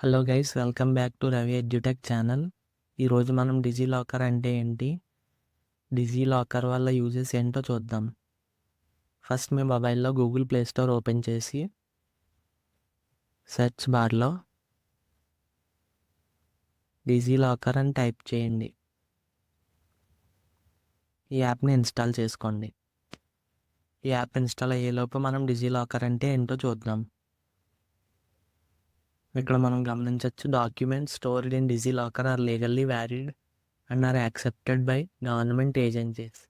Hello guys, welcome back to Ravi edutech channel. ఈరోజు మనం DigiLocker అంటే ఏంటి, డిజిలాకర్ వల్ల యూజెస్ ఏంటో చూద్దాం. ఫస్ట్ మీ మొబైల్లో గూగుల్ ప్లే స్టోర్ ఓపెన్ చేసి సెర్చ్ బార్లో డిజిలాకర్ అని టైప్ చేయండి. ఈ యాప్ని ఇన్స్టాల్ చేసుకోండి. ఈ యాప్ ఇన్స్టాల్ అయ్యేలోపు మనం డిజిలాకర్ అంటే ఏంటో చూద్దాం. ఇక్కడ మనం గమనించవచ్చు, documents stored in DigiLocker are legally valid and are accepted by government agencies.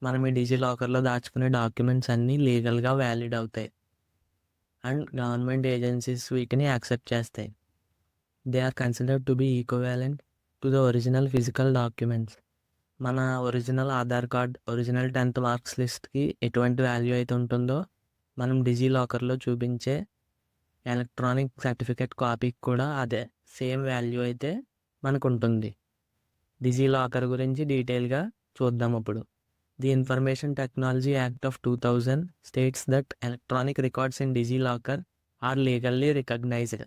మనం ఈ డిజిలాకర్లో దాచుకునే డాక్యుమెంట్స్ అన్నీ లీగల్గా వ్యాలిడ్ అవుతాయి అండ్ గవర్నమెంట్ ఏజెన్సీస్ వీటిని యాక్సెప్ట్ చేస్తాయి. They are considered to be equivalent to the original physical documents. మన original Aadhaar card, original 10th marks లిస్ట్కి ఎటువంటి వాల్యూ అయితే ఉంటుందో మనం డిజిలాకర్లో చూపించే ఎలక్ట్రానిక్ సర్టిఫికేట్ కాపీకి కూడా అదే సేమ్ వాల్యూ అయితే మనకు ఉంటుంది. డిజిలాకర్ గురించి డీటెయిల్గా చూద్దాం ఇప్పుడు. The Information Technology Act of 2000 states that electronic records in DigiLocker are legally recognized.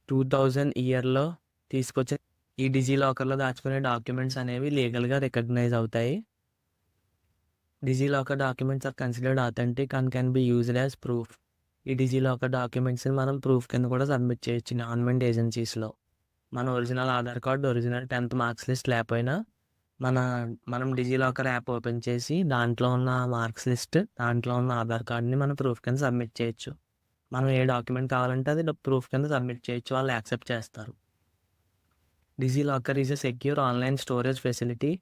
2000 ఇయర్లో తీసుకొచ్చే ఈ డిజిలాకర్లో దాచుకునే డాక్యుమెంట్స్ అనేవి లీగల్గా రికగ్నైజ్ అవుతాయి. DigiLocker documents are considered authentic and can be used as proof. ఈ డిజిలాకర్ డాక్యుమెంట్స్ని మనం ప్రూఫ్ కింద కూడా సబ్మిట్ చేయొచ్చు గవర్నమెంట్ ఏజెన్సీస్లో. మన original Aadhaar card, original 10th marks list లేకపోయినా మనం డిజిలాకర్ యాప్ ఓపెన్ చేసి దాంట్లో ఉన్న మార్క్స్ లిస్ట్, దాంట్లో ఉన్న ఆధార్ కార్డ్ని మనం ప్రూఫ్ కింద సబ్మిట్ చేయొచ్చు. మనం ఏ డాక్యుమెంట్ కావాలంటే అది ప్రూఫ్ కింద సబ్మిట్ చేయొచ్చు, వాళ్ళు యాక్సెప్ట్ చేస్తారు. DigiLocker is a secure online storage facility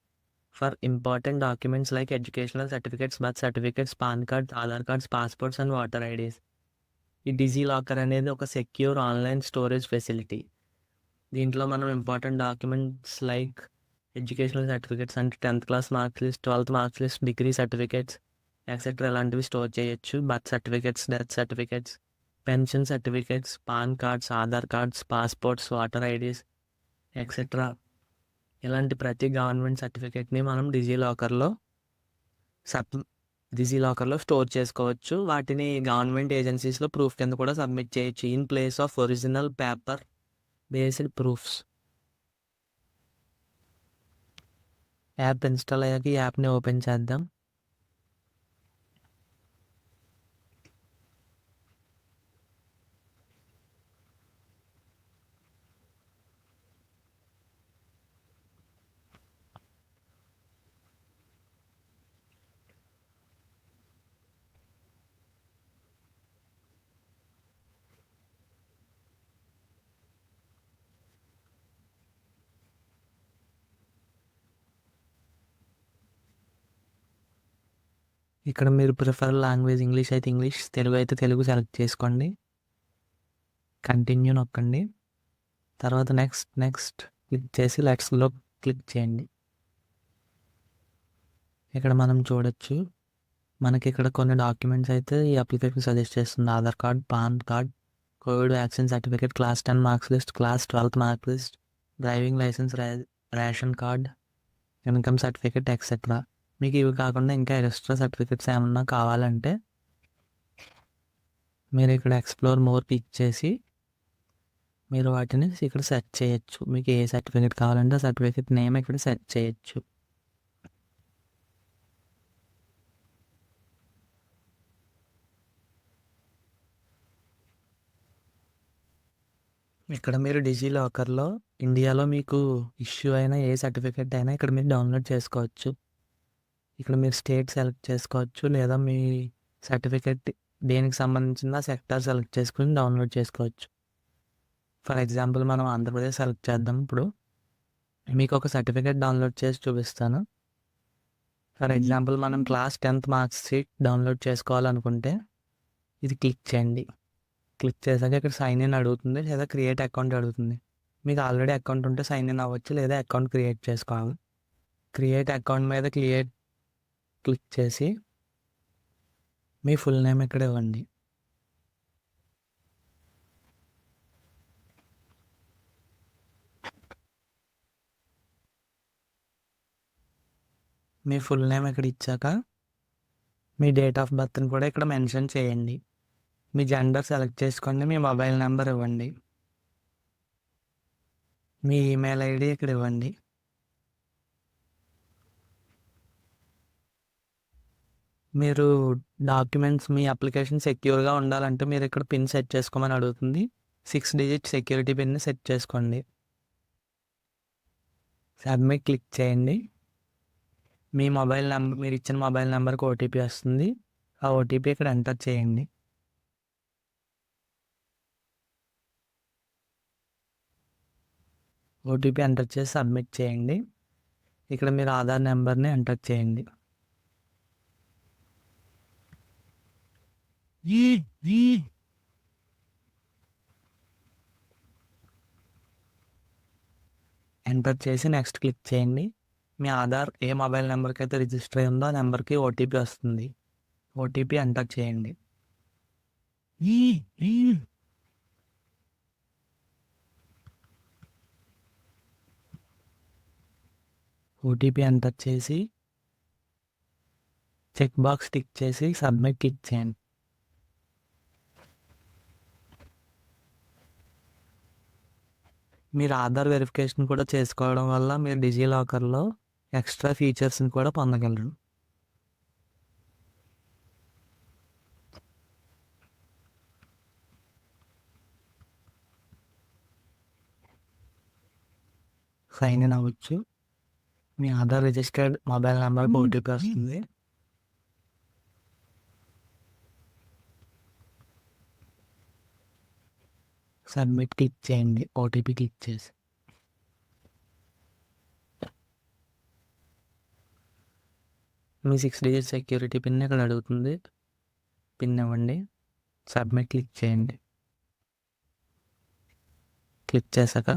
for important documents like educational certificates, birth certificates, pan cards, Aadhaar cards, passports and water IDs. ఈ డిజిలాకర్ అనేది ఒక సెక్యూర్ ఆన్లైన్ స్టోరేజ్ ఫెసిలిటీ. దీంట్లో మనం important documents like educational certificates అంటే 10th class marks list, 12th marks list, degree certificates etcetera ఇలాంటివి store చేయొచ్చు. Birth certificates, death certificates, pension certificates, pan cards, Aadhaar cards, passports, water IDs etcetera ఇలాంటి ప్రతి government సర్టిఫికేట్ని మనం డిజిలాకర్లో store చేసుకోవచ్చు. వాటిని government ఏజెన్సీస్లో proof కింద కూడా సబ్మిట్ చేయొచ్చు in place of original paper based proofs. App install అయ్యాక ఈ యాప్ని ఓపెన్ చేద్దాం. ఇక్కడ మీరు ప్రిఫర్ లాంగ్వేజ్ ఇంగ్లీష్ అయితే ఇంగ్లీష్, తెలుగు అయితే తెలుగు సెలెక్ట్ చేసుకోండి. కంటిన్యూ నొక్కండి. తర్వాత నెక్స్ట్ క్లిక్ చేసి లెట్స్లో క్లిక్ చేయండి. ఇక్కడ మనం చూడొచ్చు, మనకి ఇక్కడ కొన్ని డాక్యుమెంట్స్ అయితే ఈ అప్లికేషన్ సజెస్ట్ చేస్తుంది. Aadhaar card, PAN card, covid vaccine certificate, class 10 marks list, class 12th marks list, driving licence, ration card, income certificate etcetera. మీకు ఇవి కాకుండా ఇంకా ఎక్స్ట్రా సర్టిఫికేట్స్ ఏమన్నా కావాలంటే మీరు ఇక్కడ ఎక్స్ప్లోర్ మోర్ క్లిక్ చేసి మీరు వాటిని ఇక్కడ సెర్చ్ చేయొచ్చు. మీకు ఏ సర్టిఫికేట్ కావాలంటే ఆ సర్టిఫికేట్ నేమ్ ఇక్కడ సెర్చ్ చేయొచ్చు. ఇక్కడ మీరు డిజిలాకర్లో ఇండియాలో మీకు ఇష్యూ అయిన ఏ సర్టిఫికేట్ అయినా ఇక్కడ మీరు డౌన్లోడ్ చేసుకోవచ్చు. ఇక్కడ మీరు స్టేట్ సెలెక్ట్ చేసుకోవచ్చు, లేదా మీ సర్టిఫికేట్ దేనికి సంబంధించిన సెక్టార్ సెలెక్ట్ చేసుకుని డౌన్లోడ్ చేసుకోవచ్చు. ఫర్ ఎగ్జాంపుల్ మనం ఆంధ్రప్రదేశ్ సెలెక్ట్ చేద్దాం. ఇప్పుడు మీకు ఒక సర్టిఫికేట్ డౌన్లోడ్ చేసి చూపిస్తాను. ఫర్ ఎగ్జాంపుల్ మనం class 10th marks sheet download చేసుకోవాలనుకుంటే ఇది క్లిక్ చేయండి. క్లిక్ చేశాక ఇక్కడ సైన్ ఇన్ అడుగుతుంది, లేదా క్రియేట్ అకౌంట్ అడుగుతుంది. మీకు ఆల్రెడీ అకౌంట్ ఉంటే సైన్ ఇన్ అవ్వచ్చు, లేదా అకౌంట్ క్రియేట్ చేసుకోవాలి. క్రియేట్ అకౌంట్ మీద క్లిక్ చేసి మీ ఫుల్ నేమ్ ఇక్కడ ఇవ్వండి. మీ ఫుల్ నేమ్ ఇక్కడ ఇచ్చాక మీ డేట్ ఆఫ్ బర్త్ని కూడా ఇక్కడ మెన్షన్ చేయండి. మీ జెండర్ సెలెక్ట్ చేసుకోండి. మీ మొబైల్ నెంబర్ ఇవ్వండి. మీ ఈమెయిల్ ఐడి ఇక్కడ ఇవ్వండి. మీరు డాక్యుమెంట్స్ మీ అప్లికేషన్ సెక్యూర్గా ఉండాలంటే మీరు ఇక్కడ పిన్ సెట్ చేసుకోమని అడుగుతుంది. 6 డిజిట్ సెక్యూరిటీ పిన్ని సెట్ చేసుకోండి. సబ్మిట్ క్లిక్ చేయండి. మీ మొబైల్ నెంబర్, మీరు ఇచ్చిన మొబైల్ నెంబర్కి ఓటీపీ వస్తుంది. ఆ ఓటీపీ ఇక్కడ ఎంటర్ చేయండి. ఓటీపీ ఎంటర్ చేసి సబ్మిట్ చేయండి. ఇక్కడ మీరు ఆధార్ నెంబర్ని ఎంటర్ చేయండి. ఎంటర్ చేసి నెక్స్ట్ క్లిక్ చేయండి. మీ ఆధార్ ఏ మొబైల్ నెంబర్కి అయితే రిజిస్టర్ అయ్యిందో ఆ నెంబర్కి ఓటీపీ వస్తుంది. ఓటీపీ ఎంటర్ చేయండి. ఓటీపీ ఎంటర్ చేసి చెక్ బాక్స్ టిక్ చేసి సబ్మిట్ క్లిక్ చేయండి. మీరు ఆధార్ వెరిఫికేషన్ కూడా చేసుకోవడం వల్ల మీరు డిజిలాకర్లో ఎక్స్ట్రా ఫీచర్స్ని కూడా పొందగలరు. సైన్ ఇన్ అవ్వచ్చు. మీ ఆధార్ రిజిస్టర్డ్ మొబైల్ నెంబర్కి ఓటీపీ వస్తుంది. సబ్మిట్ క్లిక్ చేయండి. ఓటీపీ క్లిక్ చేసి మీ 6 డిజిట్ సెక్యూరిటీ పిన్ ఇక్కడ అడుగుతుంది. పిన్ ఇవ్వండి. సబ్మిట్ క్లిక్ చేయండి. క్లిక్ చేశాక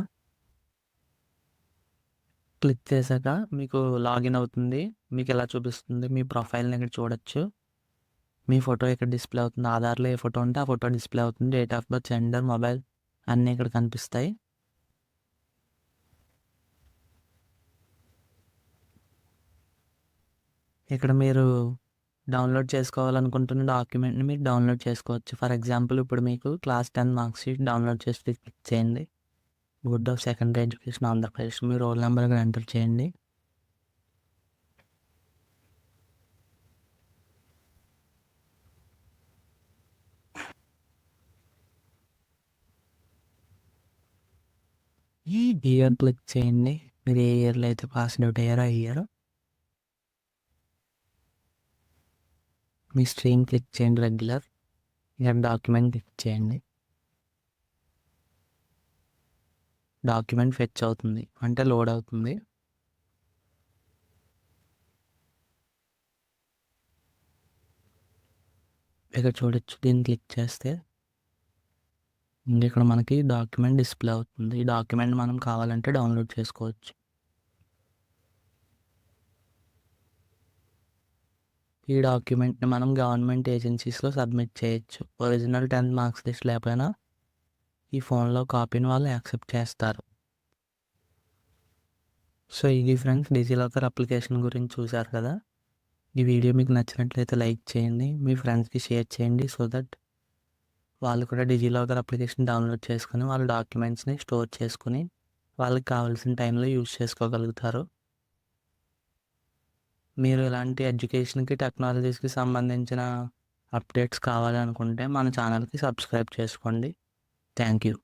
మీకు లాగిన్ అవుతుంది. మీకు ఎలా చూపిస్తుంది, మీ ప్రొఫైల్ని ఇక్కడ చూడొచ్చు. మీ ఫోటో ఇక్కడ డిస్ప్లే అవుతుంది. ఆధార్లో ఏ ఫోటో ఉంటే ఆ ఫోటో డిస్ప్లే అవుతుంది. Date of birth, gender, mobile అన్నీ ఇక్కడ కనిపిస్తాయి. ఇక్కడ మీరు డౌన్లోడ్ చేసుకోవాలనుకుంటున్న డాక్యుమెంట్ని మీరు డౌన్లోడ్ చేసుకోవచ్చు. ఫర్ ఎగ్జాంపుల్ ఇప్పుడు మీకు క్లాస్ 10 మార్క్స్ షీట్ డౌన్లోడ్ చేసి క్లిక్ చేయండి. Board of secondary education Andhra Pradesh, me roll number ఇక్కడ ఎంటర్ చేయండి. ఇయర్ క్లిక్ చేయండి. మీరు ఏ ఇయర్లో అయితే పాస్ అవుట్ అయ్యారో ఆ ఇయర్. మీ స్ట్రీమ్ క్లిక్ చేయండి రెగ్యులర్. ఇక్కడ డాక్యుమెంట్ క్లిక్ చేయండి. డాక్యుమెంట్ ఫెచ్ అవుతుంది అంటే లోడ్ అవుతుంది. ఇక్కడ చూడొచ్చు. దీన్ని క్లిక్ చేస్తే ఇక్కడ మనకి డాక్యుమెంట్ డిస్ప్లే అవుతుంది. ఈ డాక్యుమెంట్ మనం కావాలంటే డౌన్లోడ్ చేసుకోవచ్చు. ఈ డాక్యుమెంట్ని మనం గవర్నమెంట్ ఏజెన్సీస్లో సబ్మిట్ చేయొచ్చు. ఒరిజినల్ 10th మార్క్స్ లిస్ట్ లేకపోయినా ఈ ఫోన్లో కాపీని వాళ్ళు యాక్సెప్ట్ చేస్తారు. సో ఇది ఫ్రెండ్స్, డిజిలాకర్ అప్లికేషన్ గురించి చూశారు కదా. ఈ వీడియో మీకు నచ్చినట్లయితే లైక్ చేయండి, మీ ఫ్రెండ్స్కి షేర్ చేయండి. సో దట్ వాళ్ళు కూడా డిజిలాకర్ అప్లికేషన్ డౌన్లోడ్ చేసుకుని వాళ్ళ డాక్యుమెంట్స్ని స్టోర్ చేసుకుని వాళ్ళకి కావాల్సిన టైంలో యూజ్ చేసుకోగలుగుతారు. మీరు ఇలాంటి ఎడ్యుకేషన్కి, టెక్నాలజీస్కి సంబంధించిన అప్డేట్స్ కావాలనుకుంటే మన ఛానల్కి సబ్స్క్రైబ్ చేసుకోండి. Thank you.